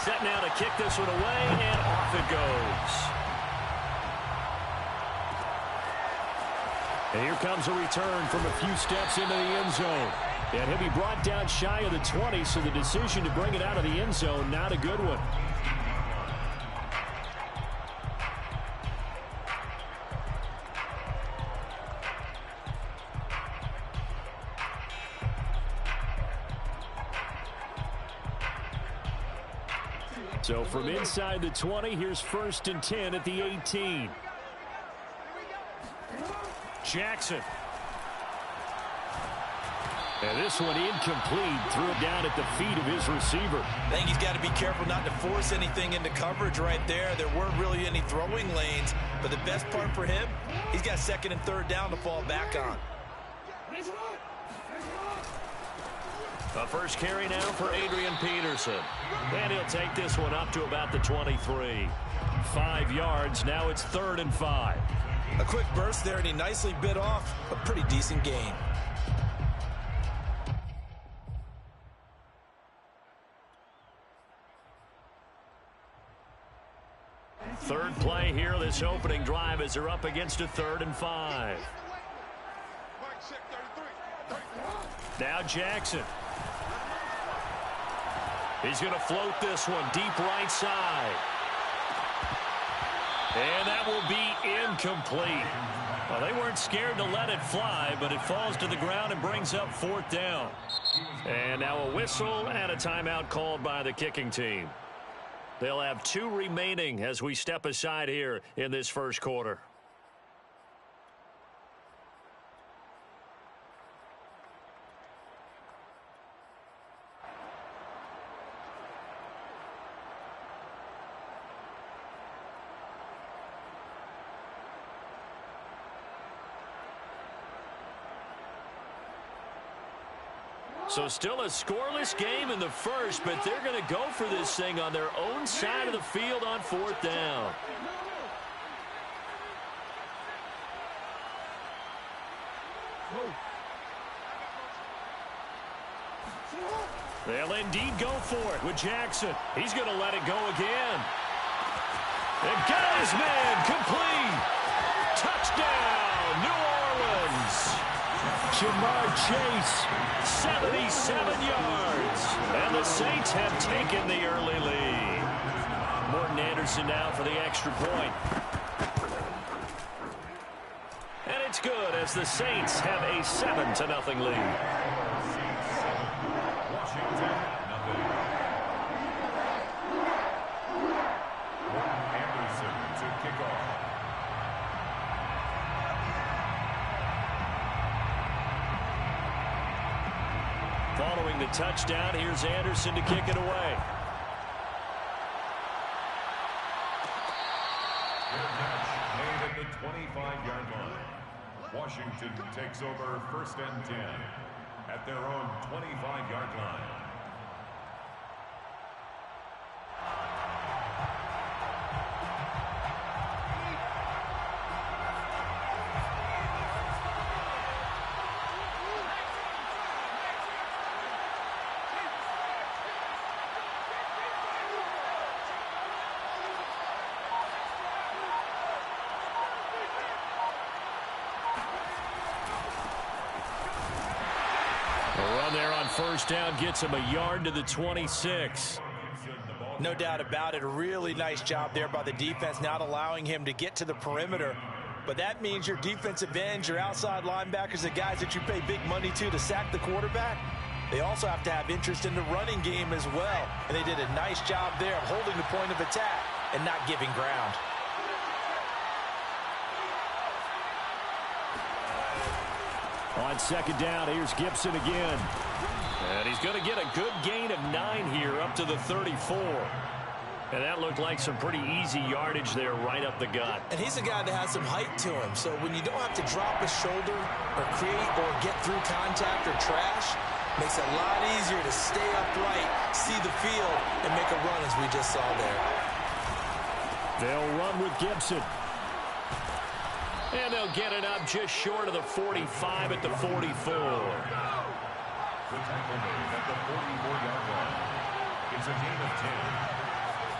Set now to kick this one away, and off it goes. And here comes a return from a few steps into the end zone. And he'll be brought down shy of the 20, so the decision to bring it out of the end zone, not a good one. So from inside the 20, here's 1st and 10 at the 18. Jackson. And this one incomplete. Threw it down at the feet of his receiver. I think he's got to be careful not to force anything into coverage right there. There weren't really any throwing lanes. But the best part for him, he's got 2nd and 3rd down to fall back on. A first carry now for Adrian Peterson. And he'll take this one up to about the 23. 5 yards. Now it's 3rd and 5. A quick burst there, and he nicely bit off a pretty decent gain. Third play here, this opening drive, as they're up against a 3rd and 5. Now Jackson. He's going to float this one deep right side. And that will be incomplete. Well, they weren't scared to let it fly, but it falls to the ground and brings up 4th down. And now a whistle and a timeout called by the kicking team. They'll have 2 remaining as we step aside here in this first quarter. So still a scoreless game in the first, but they're going to go for this thing on their own side of the field on 4th down. They'll indeed go for it with Jackson. He's going to let it go again. And got his man complete. Touchdown, New Orleans. Jamar Chase, 77 yards. And the Saints have taken the early lead. Morton Anderson now for the extra point. And it's good as the Saints have a 7-0 lead. Washington, nothing. Morton Anderson to kick off. Following the touchdown, here's Anderson to kick it away. Their catch made at the 25-yard line. Washington takes over 1st and 10 at their own 25-yard line. There on 1st down gets him a yard to the 26. No doubt about it. A really nice job there by the defense, not allowing him to get to the perimeter. But that means your defensive ends, your outside linebackers, the guys that you pay big money to sack the quarterback, they also have to have interest in the running game as well. And they did a nice job there of holding the point of attack and not giving ground. On 2nd down, here's Gibson again. And he's going to get a good gain of 9 here up to the 34. And that looked like some pretty easy yardage there right up the gut. And he's a guy that has some height to him. So when you don't have to drop a shoulder or create or get through contact or trash, makes it a lot easier to stay upright, see the field, and make a run as we just saw there. They'll run with Gibson. And they'll get it up just short of the 45 at the 44. The tackle made at the 44-yard line. It's a gain of 10.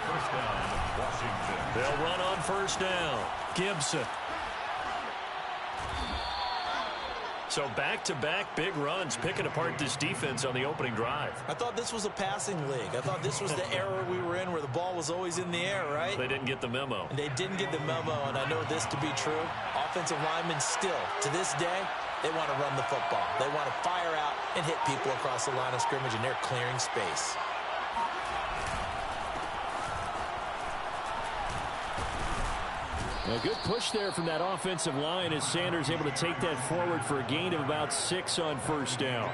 First down, Washington. They'll run on first down. Gibson. So back-to-back big runs, picking apart this defense on the opening drive. I thought this was a passing league. I thought this was the era we were in where the ball was always in the air, right? They didn't get the memo. And they didn't get the memo, and I know this to be true. Offensive linemen still, to this day, they want to run the football. They want to fire out and hit people across the line of scrimmage, and they're clearing space. A good push there from that offensive line as Sanders able to take that forward for a gain of about 6 on first down.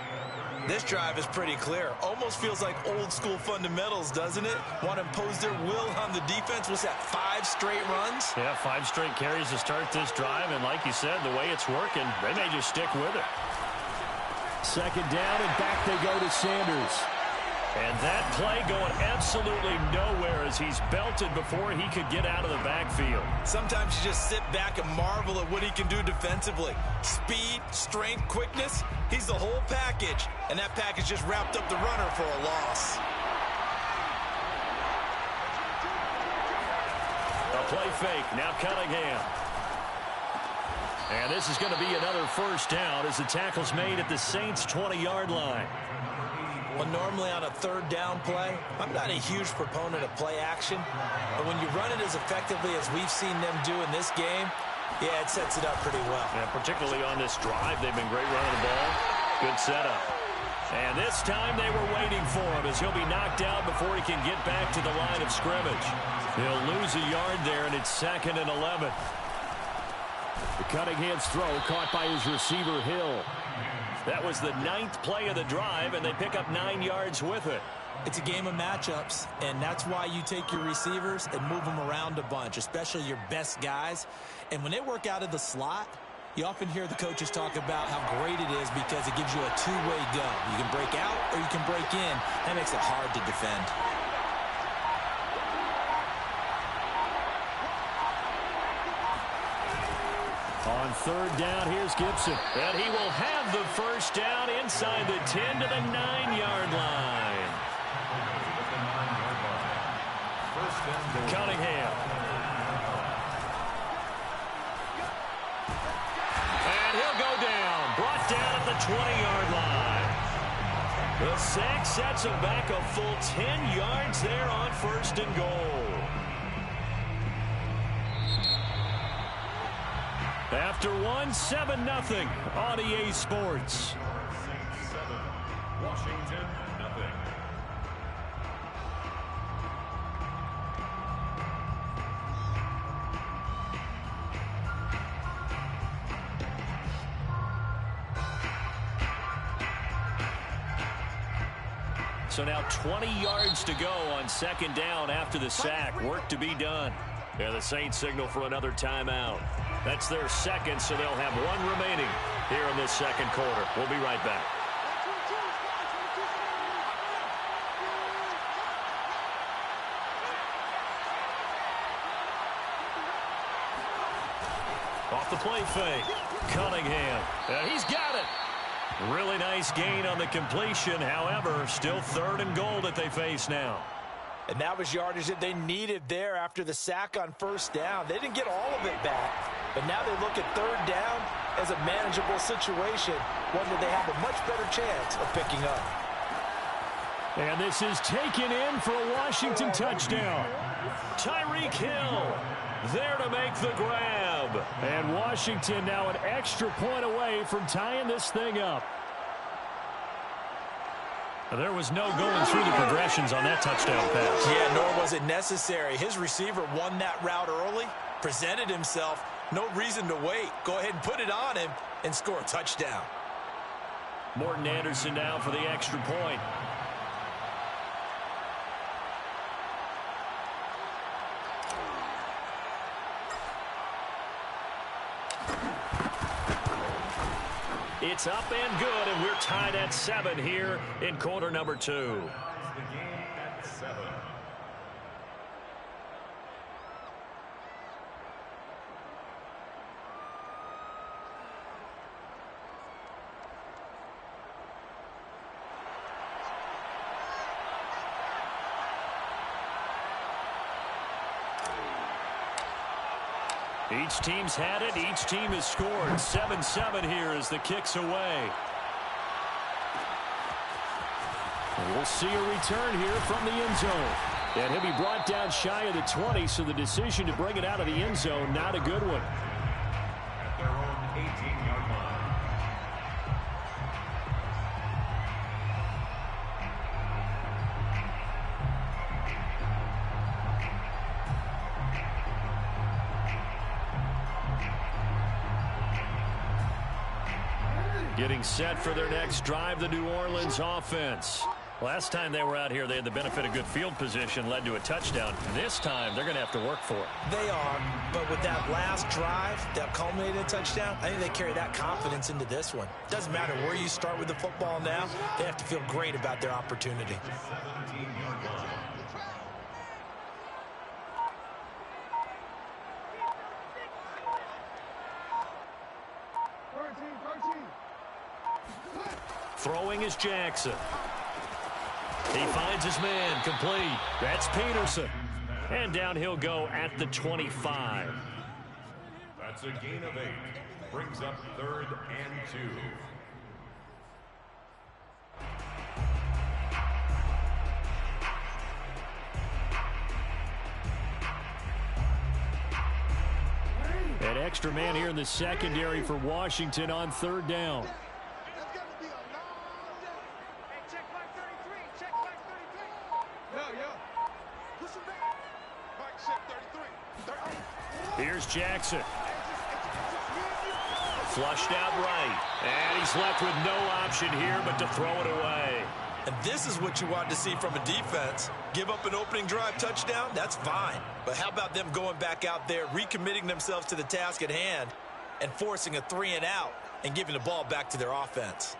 This drive is pretty clear. Almost feels like old school fundamentals, doesn't it? Want to impose their will on the defense. What's that, 5 straight runs? Yeah, 5 straight carries to start this drive, and like you said, the way it's working, they may just stick with it. Second down, and back they go to Sanders. And that play going absolutely nowhere as he's belted before he could get out of the backfield. Sometimes you just sit back and marvel at what he can do defensively. Speed, strength, quickness, he's the whole package. And that package just wrapped up the runner for a loss. A play fake, now Cunningham. And this is going to be another first down as the tackle's made at the Saints' 20-yard line. Well, normally on a third down play, I'm not a huge proponent of play action. But when you run it as effectively as we've seen them do in this game, yeah, it sets it up pretty well. Yeah, particularly on this drive, they've been great running the ball. Good setup. And this time they were waiting for him as he'll be knocked out before he can get back to the line of scrimmage. He'll lose a yard there, and it's 2nd and 11. The Cunningham's throw caught by his receiver, Hill. That was the 9th play of the drive, and they pick up 9 yards with it. It's a game of matchups, and that's why you take your receivers and move them around a bunch, especially your best guys. And when they work out of the slot, you often hear the coaches talk about how great it is because it gives you a two-way go. You can break out or you can break in. That makes it hard to defend. On third down, here's Gibson. And he will have the first down inside the 10 to the 9-yard line. Cunningham. And he'll go down. Brought down at the 20-yard line. The sack sets him back a full 10 yards there on 1st and goal. After 7-0 on EA Sports. Saints 7, Washington nothing. So now 20 yards to go on 2nd down after the sack. Work to be done. Yeah, the Saints signal for another timeout. That's their 2nd, so they'll have 1 remaining here in this 2nd quarter. We'll be right back. Off the play fake. Cunningham. And he's got it. Really nice gain on the completion. However, still 3rd and goal that they face now. And that was yardage that they needed there after the sack on 1st down. They didn't get all of it back, but now they look at 3rd down as a manageable situation, one that they have a much better chance of picking up. And this is taken in for a Washington touchdown. Tyreek Hill there to make the grab. And Washington now an extra point away from tying this thing up. There was no going through the progressions on that touchdown pass. Yeah, nor was it necessary. His receiver won that route early, presented himself, no reason to wait. Go ahead and put it on him and score a touchdown. Morton Anderson now for the extra point. It's up and good, and we're tied at 7 here in quarter number 2. The game at 7. Each team's had it. Each team has scored. 7-7 here as the kick's away. We'll see a return here from the end zone. And he'll be brought down shy of the 20, so the decision to bring it out of the end zone, not a good one. At their own 18-yard line. Getting set for their next drive, the New Orleans offense. Last time they were out here, they had the benefit of good field position, led to a touchdown. This time, they're going to have to work for it. They are, but with that last drive, that culminated touchdown, I think they carry that confidence into this one. Doesn't matter where you start with the football now, they have to feel great about their opportunity. 17-yard line. Throwing is Jackson. He finds his man, complete. That's Peterson. And down he'll go at the 25. That's a gain of 8. Brings up 3rd and 2. An extra man here in the secondary for Washington on 3rd down. Here's Jackson. Flushed out right. And he's left with no option here but to throw it away. And this is what you want to see from a defense. Give up an opening drive touchdown, that's fine. But how about them going back out there, recommitting themselves to the task at hand, and forcing a 3-and-out and giving the ball back to their offense?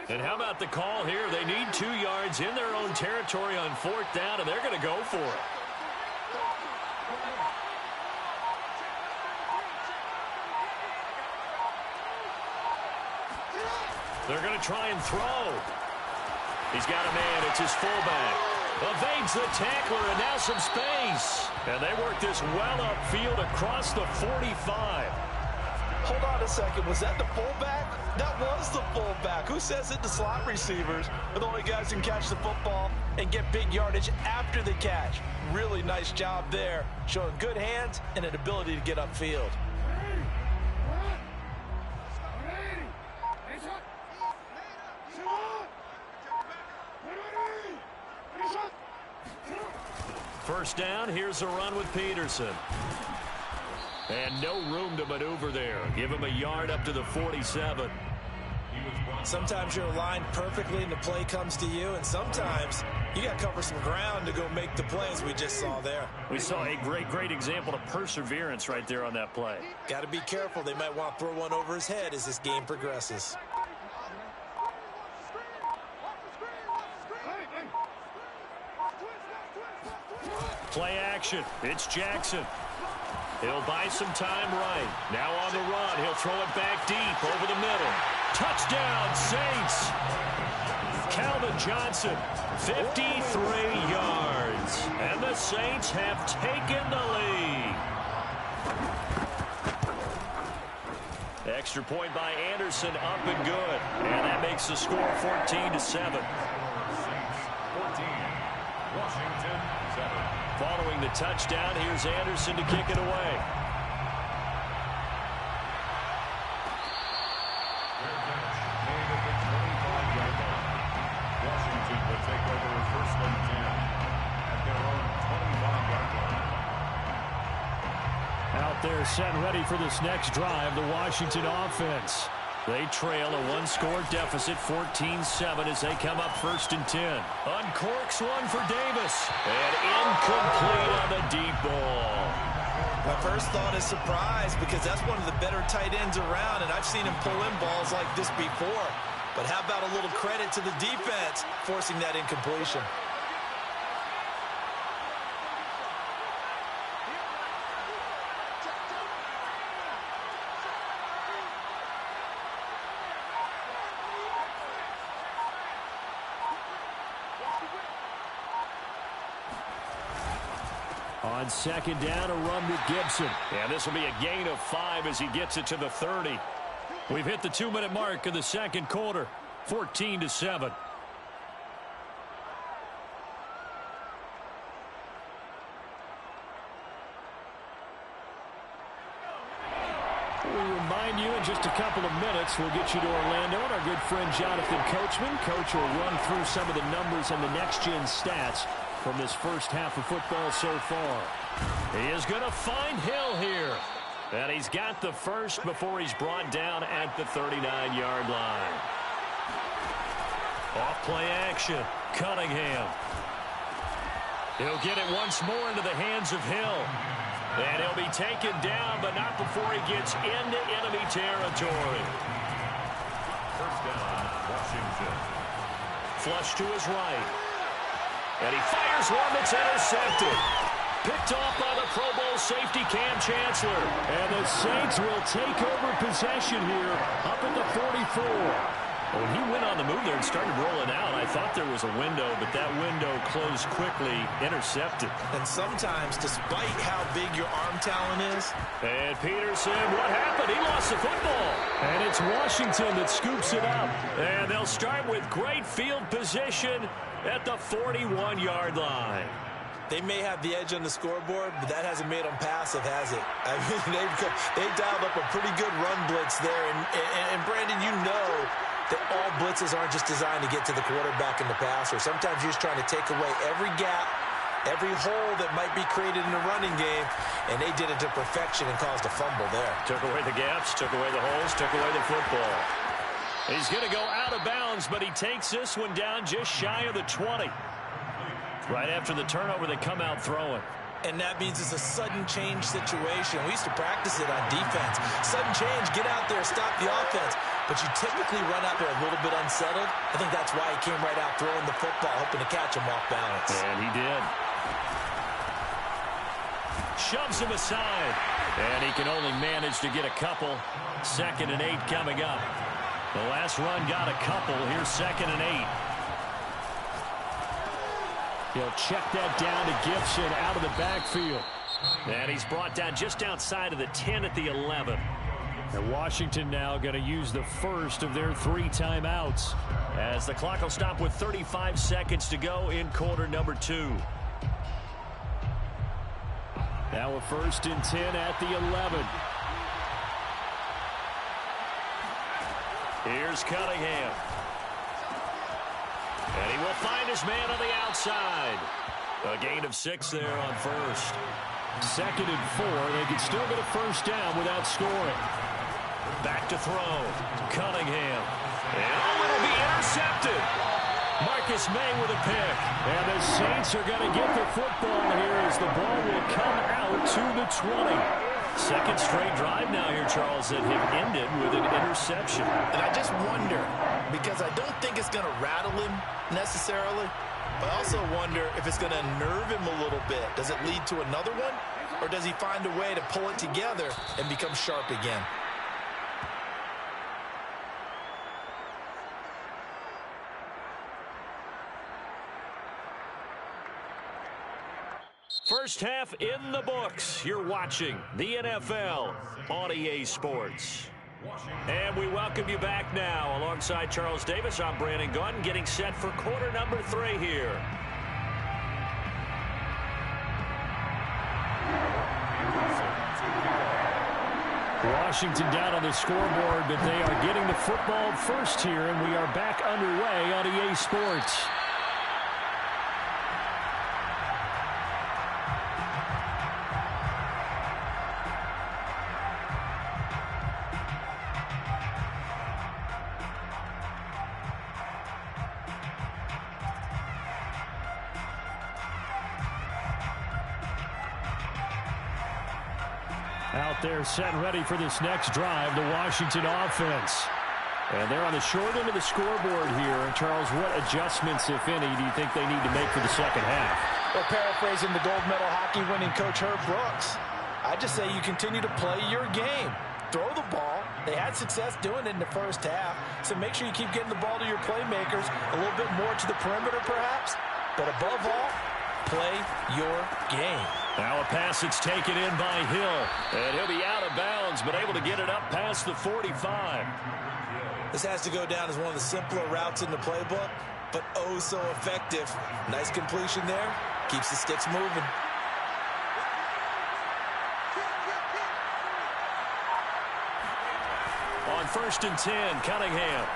And how about the call here? They need 2 yards in their own territory on 4th down, and they're going to go for it. They're going to try and throw. He's got a man. It's his fullback. Evades the tackler, and now some space. And they work this well upfield across the 45. Hold on a second. Was that the fullback? That was the fullback. Who says it? The slot receivers are the only guys who can catch the football and get big yardage after the catch. Really nice job there, showing good hands and an ability to get upfield. First down, here's a run with Peterson. And no room to maneuver there. Give him a yard up to the 47. Sometimes you're aligned perfectly and the play comes to you, and sometimes you got to cover some ground to go make the play, as we just saw there. We saw a great example of perseverance right there on that play. Got to be careful. They might want to throw one over his head as this game progresses. Play action. It's Jackson. He'll buy some time right. Now on the run. He'll throw it back deep over the middle. Touchdown, Saints. Calvin Johnson, 53 yards. And the Saints have taken the lead. Extra point by Anderson, up and good. And that makes the score 14-7. 14. Washington 7. Following the touchdown, here's Anderson to kick it away. Their catch made at the 25-yard line. Washington will take over 1st and 10 at their own 25-yard line. Out there set and ready for this next drive, the Washington offense. They trail a 1-score deficit, 14-7, as they come up 1st and 10. Uncorks one for Davis. And incomplete on the deep ball. My first thought is surprise, because that's one of the better tight ends around, and I've seen him pull in balls like this before. But how about a little credit to the defense forcing that incompletion? On second down, a run with Gibson. And this will be a gain of 5 as he gets it to the 30. We've hit the 2-minute mark of the second quarter, 14-7. We remind you in just a couple of minutes, we'll get you to Orlando and our good friend Jonathan Coachman. Coach will run through some of the numbers and the next-gen stats from this first half of football so far. He is going to find Hill here. And he's got the first before he's brought down at the 39-yard line. Off-play action. Cunningham. He'll get it once more into the hands of Hill. And he'll be taken down, but not before he gets into enemy territory. First down, Washington. Flush to his right. And he fires one that's intercepted. Picked off by the Pro Bowl safety Cam Chancellor. And the Saints will take over possession here up at the 44. When he went on the move there and started rolling out, I thought there was a window, but that window closed quickly, intercepted. And sometimes, despite how big your arm talent is. And Peterson, what happened? He lost the football. And it's Washington that scoops it up. And they'll start with great field position at the 41-yard line. They may have the edge on the scoreboard, but that hasn't made them passive, has it? I mean, they've dialed up a pretty good run blitz there. And Brandon, you know that all blitzes aren't just designed to get to the quarterback and the passer. Sometimes you're just trying to take away every gap, every hole that might be created in the running game, and they did it to perfection and caused a fumble there. Took away the gaps, took away the holes, took away the football. He's going to go out of bounds, but he takes this one down just shy of the 20. Right after the turnover, they come out throwing. And that means it's a sudden change situation. We used to practice it on defense. Sudden change, get out there, stop the offense. But you typically run out there a little bit unsettled. I think that's why he came right out throwing the football, hoping to catch him off balance. And he did. Shoves him aside. And he can only manage to get a couple. 2nd and 8 coming up. The last run got a couple. Here's 2nd and 8. He'll check that down to Gibson out of the backfield. And he's brought down just outside of the 10 at the 11. And Washington now going to use the first of their 3 timeouts as the clock will stop with 35 seconds to go in quarter number 2. Now a 1st and 10 at the 11. Here's Cunningham. And he will find his man on the outside. A gain of 6 there on first. 2nd and 4. They can still get a first down without scoring. Back to throw. Cunningham. And it'll be intercepted. Marcus May with a pick. And the Saints are going to get the football here as the ball will come out to the 20. 2nd straight drive now here, Charles, that have ended with an interception. And I just wonder, because I don't think it's going to rattle him necessarily, but I also wonder if it's going to unnerve him a little bit. Does it lead to another one? Or does he find a way to pull it together and become sharp again? First half in the books. You're watching the NFL on EA Sports. And we welcome you back now. Alongside Charles Davis, I'm Brandon Gunn, getting set for quarter number 3 here. Washington down on the scoreboard, but they are getting the football first here, and we are back underway on EA Sports. Out there set and ready for this next drive, the Washington offense. And they're on the short end of the scoreboard here. And Charles, what adjustments, if any, do you think they need to make for the second half? Well, paraphrasing the gold medal hockey winning coach Herb Brooks, I just say you continue to play your game. Throw the ball. They had success doing it in the first half. So make sure you keep getting the ball to your playmakers, a little bit more to the perimeter perhaps. But above all, play your game. Now a pass that's taken in by Hill. And he'll be out of bounds, but able to get it up past the 45. This has to go down as one of the simpler routes in the playbook, but oh so effective. Nice completion there. Keeps the sticks moving. On 1st and 10, Cunningham.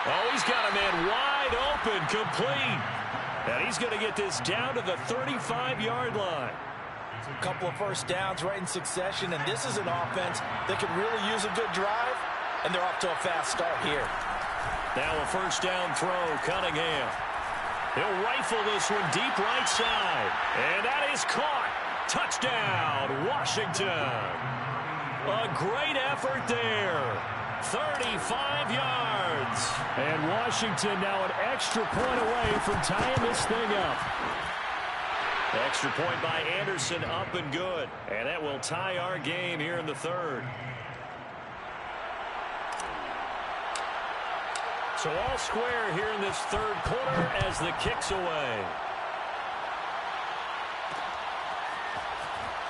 Oh, he's got a man wide open, complete. And he's going to get this down to the 35-yard line. A couple of first downs right in succession, and this is an offense that can really use a good drive, and they're off to a fast start here. Now a first down throw, Cunningham. He'll rifle this one deep right side. And that is caught. Touchdown, Washington. A great effort there. 35 yards. And Washington now an extra point away from tying this thing up. Extra point by Anderson, up and good. And that will tie our game here in the third. So all square here in this third quarter as the kick's away.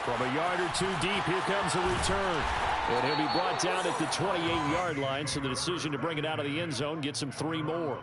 From a yard or two deep, here comes a return. And he'll be brought down at the 28-yard line, so the decision to bring it out of the end zone gets him 3 more.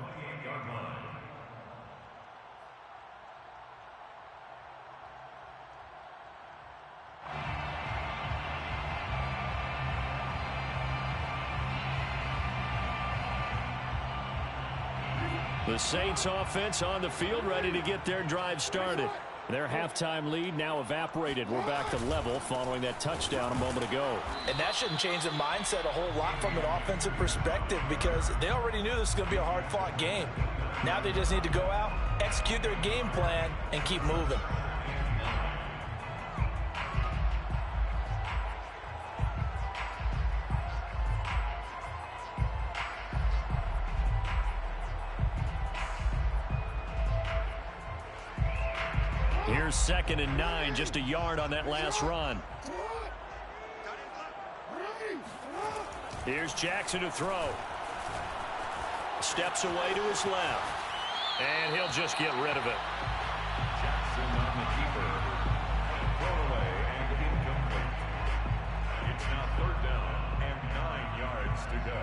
The Saints offense on the field, ready to get their drive started. Their halftime lead now evaporated. We're back to level following that touchdown a moment ago. And that shouldn't change the mindset a whole lot from an offensive perspective because they already knew this was going to be a hard-fought game. Now they just need to go out, execute their game plan, and keep moving. Here's 2nd and 9, just a yard on that last run. Here's Jackson to throw. Steps away to his left. And he'll just get rid of it. Jackson on the keeper. Thrown away and incomplete. It's now 3rd down and 9 yards to go.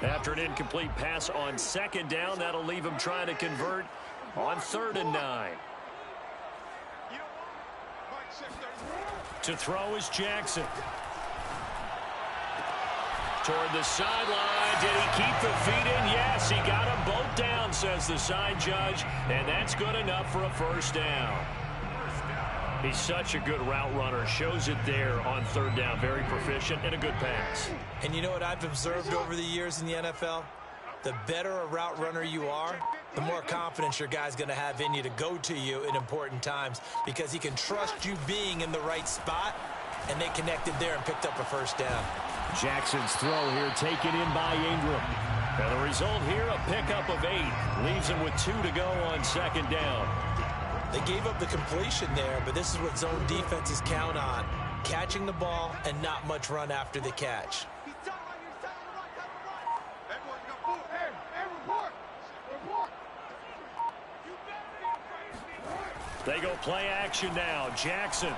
After an incomplete pass on 2nd down, that'll leave him trying to convert on 3rd and 9. To throw is Jackson. Toward the sideline. Did he keep the feet in? Yes, he got them both down, says the side judge. And that's good enough for a 1st down. He's such a good route runner. Shows it there on 3rd down. Very proficient and a good pass. And you know what I've observed over the years in the NFL? The better a route runner you are, the more confidence your guy's going to have in you to go to you in important times because he can trust you being in the right spot, and they connected there and picked up a 1st down. Jackson's throw here taken in by Ingram. And the result here, a pickup of 8. Leaves him with 2 to go on 2nd down. They gave up the completion there, but this is what zone defenses count on. Catching the ball and not much run after the catch. They go play action now. Jackson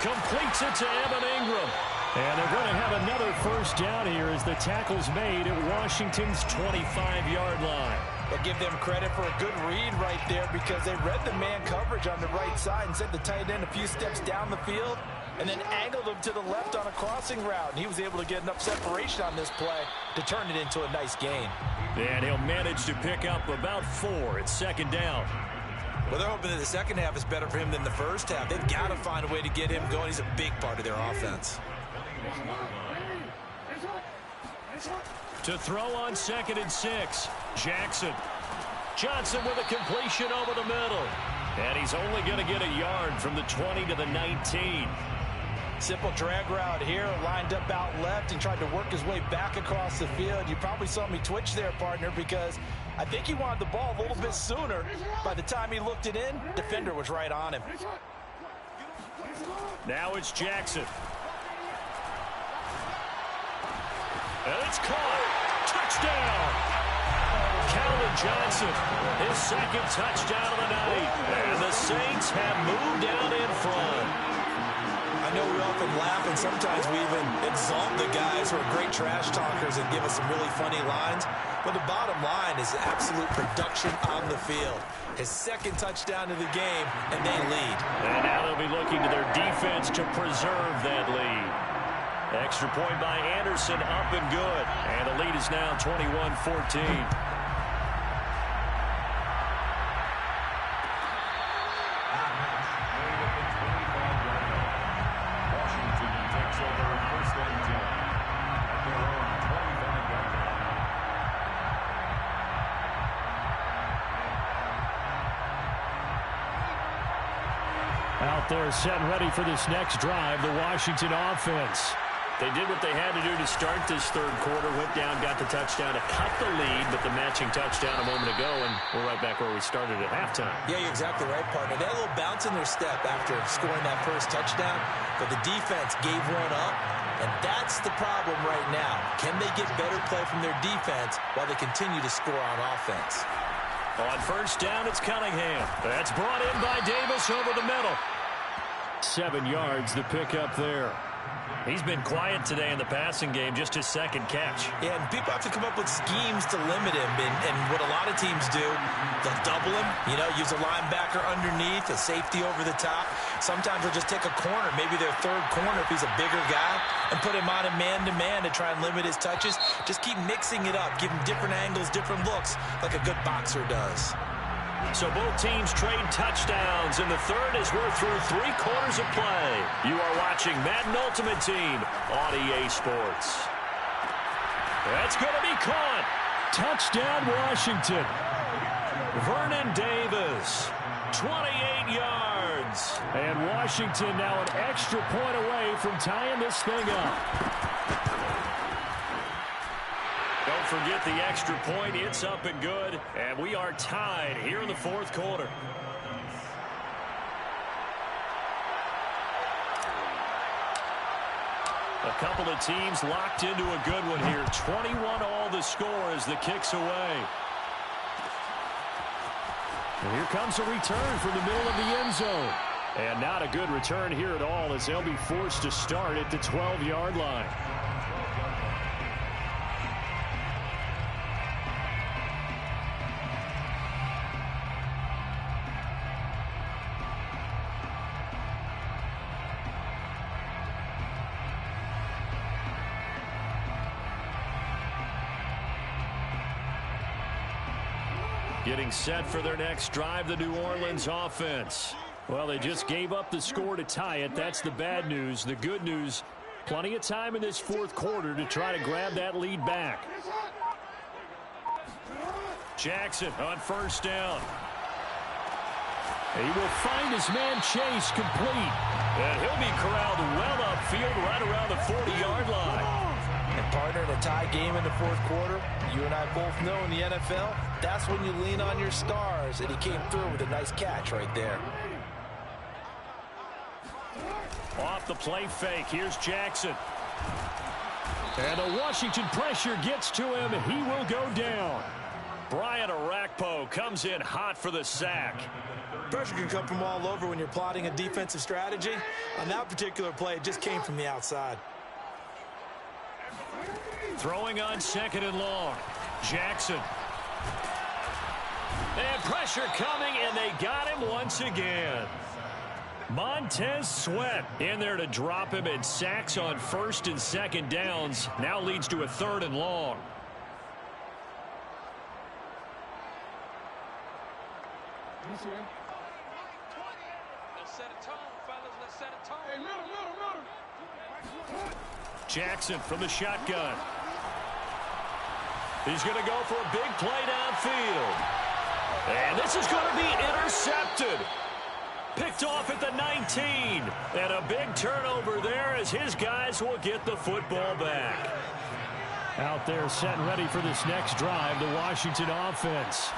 completes it to Evan Ingram. And they're going to have another 1st down here as the tackle's made at Washington's 25-yard line. But give them credit for a good read right there because they read the man coverage on the right side and sent the tight end a few steps down the field and then angled him to the left on a crossing route. And he was able to get enough separation on this play to turn it into a nice gain. And he'll manage to pick up about 4 at 2nd down. Well, they're hoping that the second half is better for him than the first half. They've got to find a way to get him going. He's a big part of their offense. To throw on 2nd and 6. Jackson. Johnson with a completion over the middle. And he's only going to get a yard from the 20 to the 19. Simple drag route here, lined up out left and tried to work his way back across the field. You probably saw me twitch there, partner, because I think he wanted the ball a little bit sooner. By the time he looked it in, defender was right on him. Now it's Jackson. And it's caught. Touchdown. Calvin Johnson, his second touchdown of the night. And the Saints have moved out in front. I know we often laugh, and sometimes we even exalt the guys who are great trash talkers and give us some really funny lines. But the bottom line is absolute production on the field. His second touchdown of the game, and they lead. And now they'll be looking to their defense to preserve that lead. Extra point by Anderson, up and good. And the lead is now 21-14. Out there set and ready for this next drive, the Washington offense. They did what they had to do to start this third quarter, went down, got the touchdown to cut the lead, but the matching touchdown a moment ago, and we're right back where we started at halftime. Yeah, you're exactly right, partner. They had a little bounce in their step after scoring that first touchdown, but the defense gave one up, and that's the problem right now. Can they get better play from their defense while they continue to score on offense? On first down, it's Cunningham. That's brought in by Davis over the middle. 7 yards, the pickup there. He's been quiet today in the passing game, just his second catch. Yeah, and people have to come up with schemes to limit him. And what a lot of teams do, they'll double him, use a linebacker underneath, a safety over the top. Sometimes they'll just take a corner, maybe their third corner if he's a bigger guy, and put him on a man-to-man to try and limit his touches. Just keep mixing it up, give him different angles, different looks, like a good boxer does. So both teams trade touchdowns in the third as we're through 3 quarters of play. You are watching Madden Ultimate Team on EA Sports. That's going to be caught. Touchdown, Washington. Vernon Davis, 28 yards. And Washington now an extra point away from tying this thing up. Don't forget the extra point. It's up and good. And we are tied here in the fourth quarter. A couple of teams locked into a good one here. 21-all the score as the kick's away. And here comes a return from the middle of the end zone. And not a good return here at all as they'll be forced to start at the 12-yard line. Getting set for their next drive, the New Orleans offense. Well, they just gave up the score to tie it. That's the bad news. The good news, plenty of time in this fourth quarter to try to grab that lead back. Jackson on first down. He will find his man Chase complete. And he'll be corralled well upfield right around the 40-yard line. And partner, in a tie game in the fourth quarter, you and I both know in the NFL, that's when you lean on your stars, and he came through with a nice catch right there. Off the play fake, here's Jackson. And the Washington pressure gets to him, and he will go down. Brian Arakpo comes in hot for the sack. Pressure can come from all over when you're plotting a defensive strategy. On that particular play, it just came from the outside. Throwing on second and long. Jackson. And pressure coming, and they got him once again. Montez Sweat in there to drop him, and sacks on first and second downs. Now leads to a third and long. Let's set a tone, fellas. Let's set a tone. Hey, middle. Jackson from the shotgun. He's going to go for a big play downfield. And this is going to be intercepted. Picked off at the 19. And a big turnover there as his guys will get the football back. Out there set and ready for this next drive, the Washington offense.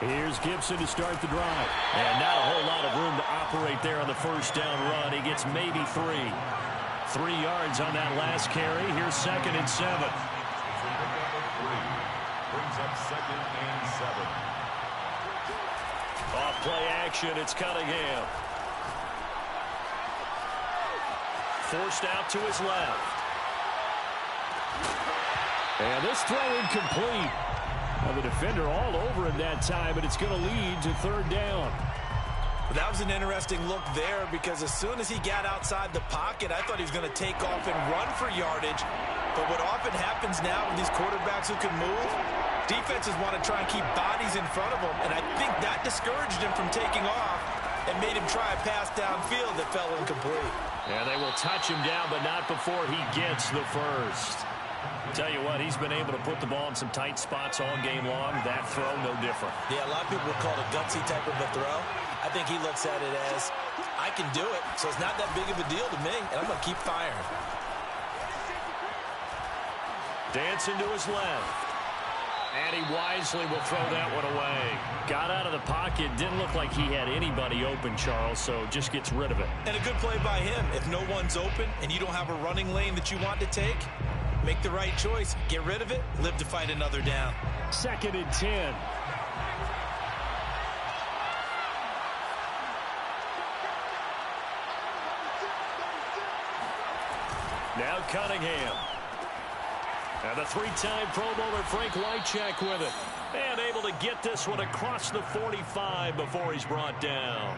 Here's Gibson to start the drive. And not a whole lot of room to operate there on the first down run. He gets maybe 3. 3 yards on that last carry. Here's 2nd and 7. Brings up 2nd and 7. Off play action, it's Cunningham. Forced out to his left. And this throw incomplete. Well, the defender all over him that time, but it's going to lead to 3rd down. Well, that was an interesting look there because as soon as he got outside the pocket, I thought he was going to take off and run for yardage. But what often happens now with these quarterbacks who can move, defenses want to try and keep bodies in front of them, and I think that discouraged him from taking off and made him try a pass downfield that fell incomplete. And they will touch him down, but not before he gets the first. Tell you what, he's been able to put the ball in some tight spots all game long. That throw, no different. Yeah, a lot of people would call it a gutsy type of a throw. I think he looks at it as, I can do it, so it's not that big of a deal to me, and I'm going to keep firing. Dancing to his left. And he wisely will throw that one away. Got out of the pocket. Didn't look like he had anybody open, Charles, so just gets rid of it. And a good play by him. If no one's open and you don't have a running lane that you want to take, make the right choice. Get rid of it. Live to fight another down. 2nd and 10. Now Cunningham. And the 3-time Pro Bowler Frank Wycheck with it. And able to get this one across the 45 before he's brought down.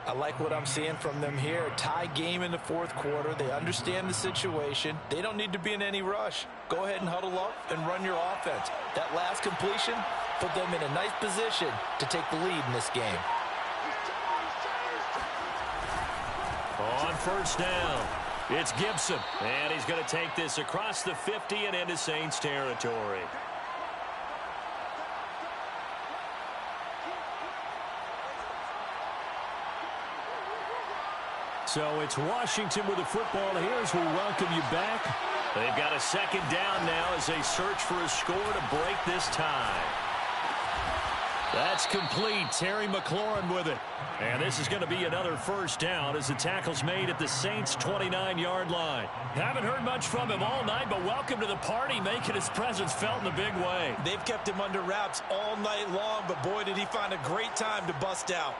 I like what I'm seeing from them here. Tie game in the 4th quarter. They understand the situation. They don't need to be in any rush. Go ahead and huddle up and run your offense. That last completion put them in a nice position to take the lead in this game. On 1st down, it's Gibson. And he's going to take this across the 50 and into Saints territory. So it's Washington with the football here as we welcome you back. They've got a 2nd down now as they search for a score to break this tie. That's complete. Terry McLaurin with it. And this is going to be another 1st down as the tackle's made at the Saints' 29-yard line. Haven't heard much from him all night, but welcome to the party, making his presence felt in a big way. They've kept him under wraps all night long, but boy, did he find a great time to bust out.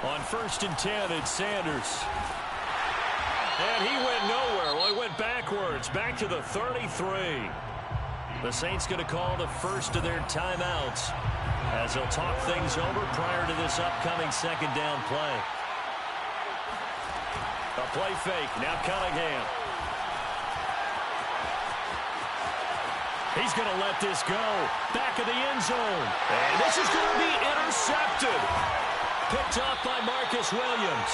On 1st and 10, it's Sanders. And he went nowhere. Well, he went backwards, back to the 33. The Saints going to call the first of their timeouts as they'll talk things over prior to this upcoming 2nd down play. A play fake. Now Cunningham. He's going to let this go. Back of the end zone. And this is going to be intercepted. Picked off by Marcus Williams.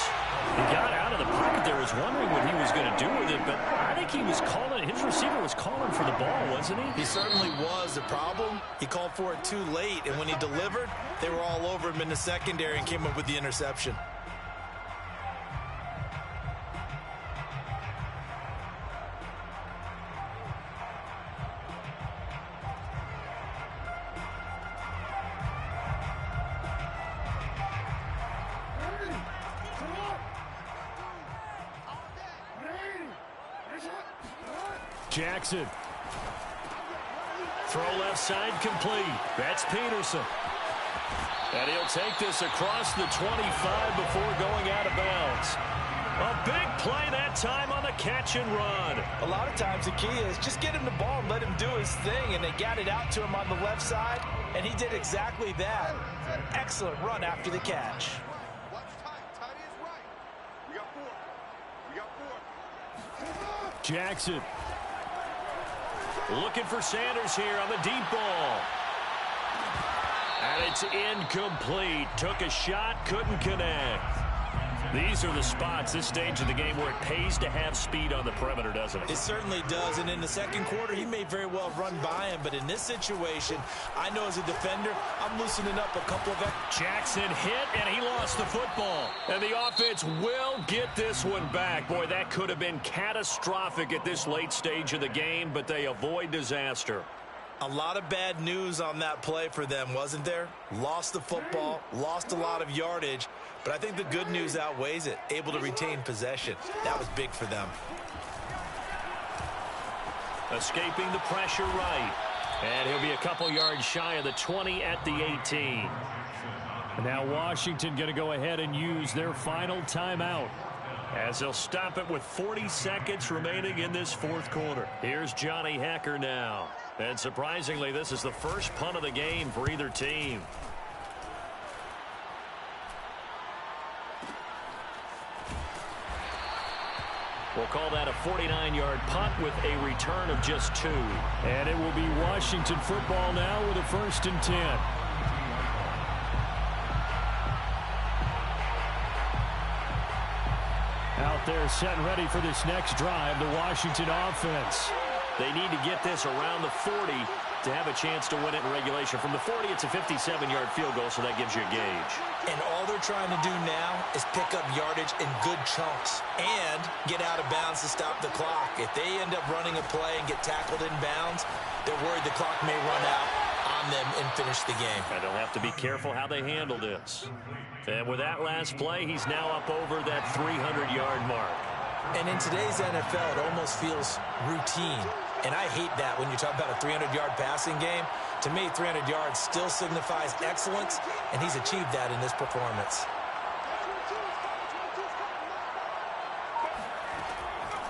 He got out of the pocket there, was wondering what he was going to do with it, but I think he was calling, his receiver was calling for the ball, wasn't he? He certainly was. The problem, he called for it too late, and when he delivered, they were all over him in the secondary and came up with the interception. Jackson. Throw left side complete. That's Peterson. And he'll take this across the 25 before going out of bounds. A big play that time on the catch and run. A lot of times the key is just get him the ball and let him do his thing, and they got it out to him on the left side, and he did exactly that. Excellent run after the catch. Jackson. Looking for Sanders here on the deep ball. And it's incomplete. Took a shot, couldn't connect. These are the spots, this stage of the game, where it pays to have speed on the perimeter, doesn't it? It certainly does, and in the second quarter, he may very well run by him, but in this situation, I know as a defender, I'm loosening up a couple of... Jackson hit, and he lost the football. And the offense will get this one back. Boy, that could have been catastrophic at this late stage of the game, but they avoid disaster. A lot of bad news on that play for them, wasn't there? Lost the football, lost a lot of yardage, but I think the good news outweighs it. Able to retain possession. That was big for them. Escaping the pressure right. And he'll be a couple yards shy of the 20 at the 18. Now Washington going to go ahead and use their final timeout, as they'll stop it with 40 seconds remaining in this fourth quarter. Here's Johnny Hacker now. And surprisingly, this is the first punt of the game for either team. We'll call that a 49-yard punt with a return of just 2. And it will be Washington football now with a 1st and 10. Out there set and ready for this next drive, the Washington offense. They need to get this around the 40 to have a chance to win it in regulation. From the 40, it's a 57-yard field goal, so that gives you a gauge. And all they're trying to do now is pick up yardage in good chunks and get out of bounds to stop the clock. If they end up running a play and get tackled in bounds, they're worried the clock may run out on them and finish the game. And they'll have to be careful how they handle this. And with that last play, he's now up over that 300-yard mark. And in today's NFL, it almost feels routine. And I hate that when you talk about a 300-yard passing game. To me, 300 yards still signifies excellence, and he's achieved that in this performance.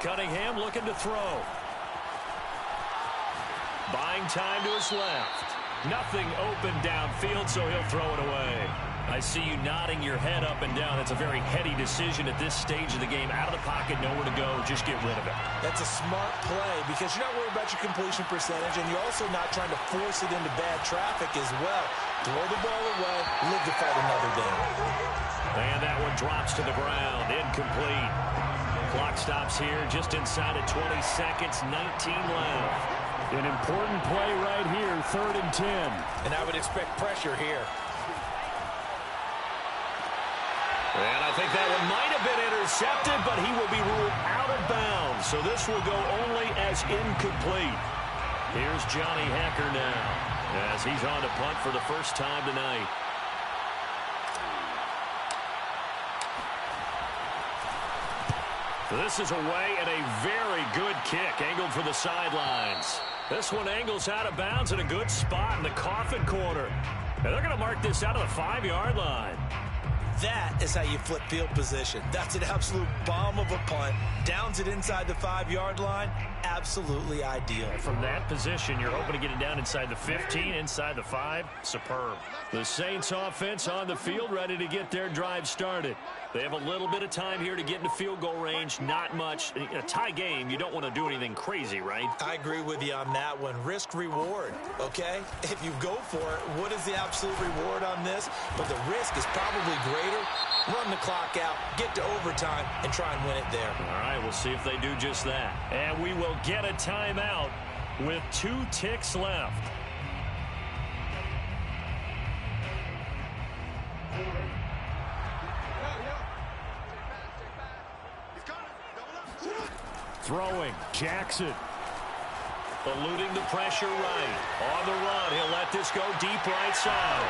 Cunningham looking to throw. Buying time to his left. Nothing open downfield, so he'll throw it away. I see you nodding your head up and down. That's a very heady decision at this stage of the game. Out of the pocket, nowhere to go. Just get rid of it. That's a smart play because you're not worried about your completion percentage, and you're also not trying to force it into bad traffic as well. Throw the ball away, live to fight another down. And that one drops to the ground. Incomplete. Clock stops here just inside of 20 seconds. 19 left. An important play right here, 3rd and 10. And I would expect pressure here. And I think that one might have been intercepted, but he will be ruled out of bounds. So this will go only as incomplete. Here's Johnny Hacker now as he's on to punt for the first time tonight. This is away and a very good kick angled for the sidelines. This one angles out of bounds in a good spot in the coffin corner. And they're going to mark this out of the 5-yard line. That is how you flip field position. That's an absolute bomb of a punt. Downs it inside the 5-yard line. Absolutely ideal. From that position, you're hoping to get it down inside the 15, inside the 5. Superb. The Saints offense on the field, ready to get their drive started. They have a little bit of time here to get into field goal range. Not much. In a tie game, you don't want to do anything crazy, right? I agree with you on that one. Risk reward, okay? If you go for it, what is the absolute reward on this? But the risk is probably greater. Run the clock out, get to overtime, and try and win it there. All right, we'll see if they do just that. And we will get a timeout with 2 ticks left. Throwing, Jackson. Eluding the pressure right. On the run, he'll let this go deep right side.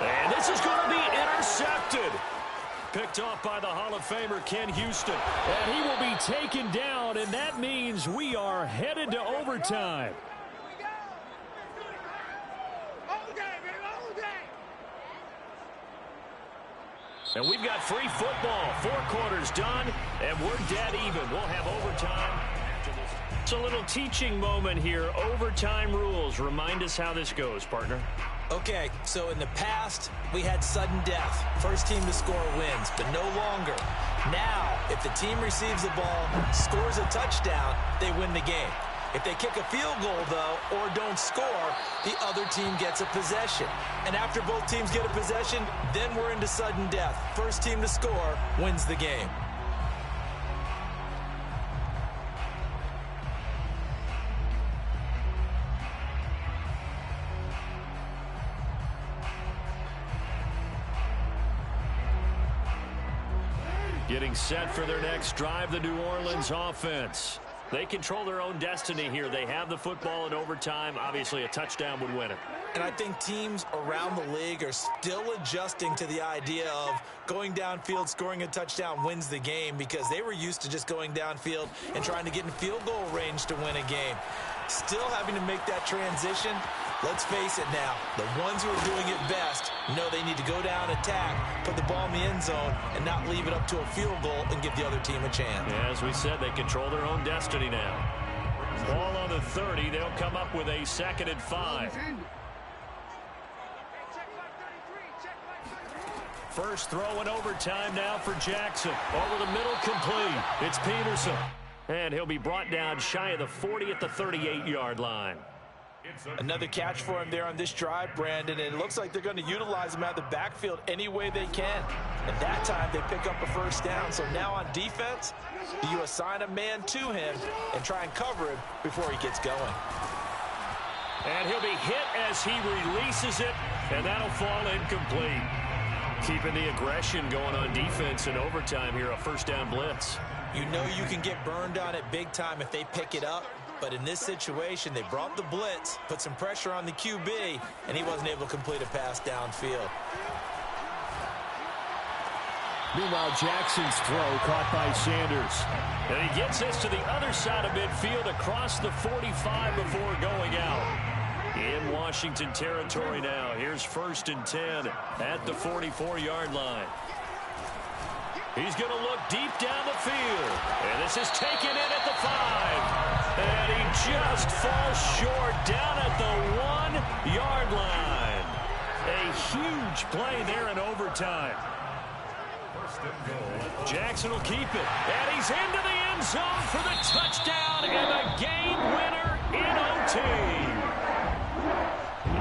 And this is going to be intercepted. Picked off by the Hall of Famer, Ken Houston. And he will be taken down, and that means we are headed to overtime. And we've got free football. 4 quarters done, and we're dead even. We'll have overtime after this. It's a little teaching moment here. Overtime rules. Remind us how this goes, partner. Okay, so in the past, we had sudden death. First team to score wins, but no longer. Now, if the team receives the ball, scores a touchdown, they win the game. If they kick a field goal, though, or don't score, the other team gets a possession. And after both teams get a possession, then we're into sudden death. First team to score wins the game. Getting set for their next drive, the New Orleans offense. They control their own destiny here. They have the football in overtime. Obviously, a touchdown would win it. And I think teams around the league are still adjusting to the idea of going downfield, scoring a touchdown wins the game, because they were used to just going downfield and trying to get in field goal range to win a game. Still having to make that transition. Let's face it now, the ones who are doing it best know they need to go down, attack, put the ball in the end zone, and not leave it up to a field goal and give the other team a chance. As we said, they control their own destiny now. Ball on the 30. They'll come up with a 2nd and 5. First throw in overtime now for Jackson. Over the middle, complete. It's Peterson. And he'll be brought down shy of the 40 at the 38-yard line. Another catch for him there on this drive, Brandon, and it looks like they're going to utilize him out of the backfield any way they can. At that time, they pick up a first down. So now on defense, do you assign a man to him and try and cover him before he gets going? And he'll be hit as he releases it, and that'll fall incomplete. Keeping the aggression going on defense in overtime here, a first down blitz. You know you can get burned on it big time if they pick it up. But in this situation, they brought the blitz, put some pressure on the QB, and he wasn't able to complete a pass downfield. Meanwhile, Jackson's throw caught by Sanders. And he gets this to the other side of midfield across the 45 before going out. In Washington territory now. Here's 1st and 10 at the 44-yard line. He's going to look deep down the field. And this is taken in at the 5. And he just falls short down at the 1-yard line. A huge play there in overtime. Jackson will keep it. And he's into the end zone for the touchdown and the game winner in OT.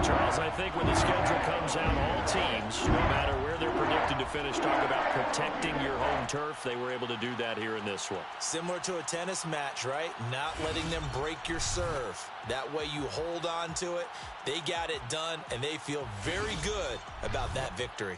Charles, I think when the schedule comes out, all teams, no matter where they're predicted to finish, talk about protecting your home turf. They were able to do that here in this one. Similar to a tennis match, right? Not letting them break your serve. That way you hold on to it. They got it done, and they feel very good about that victory.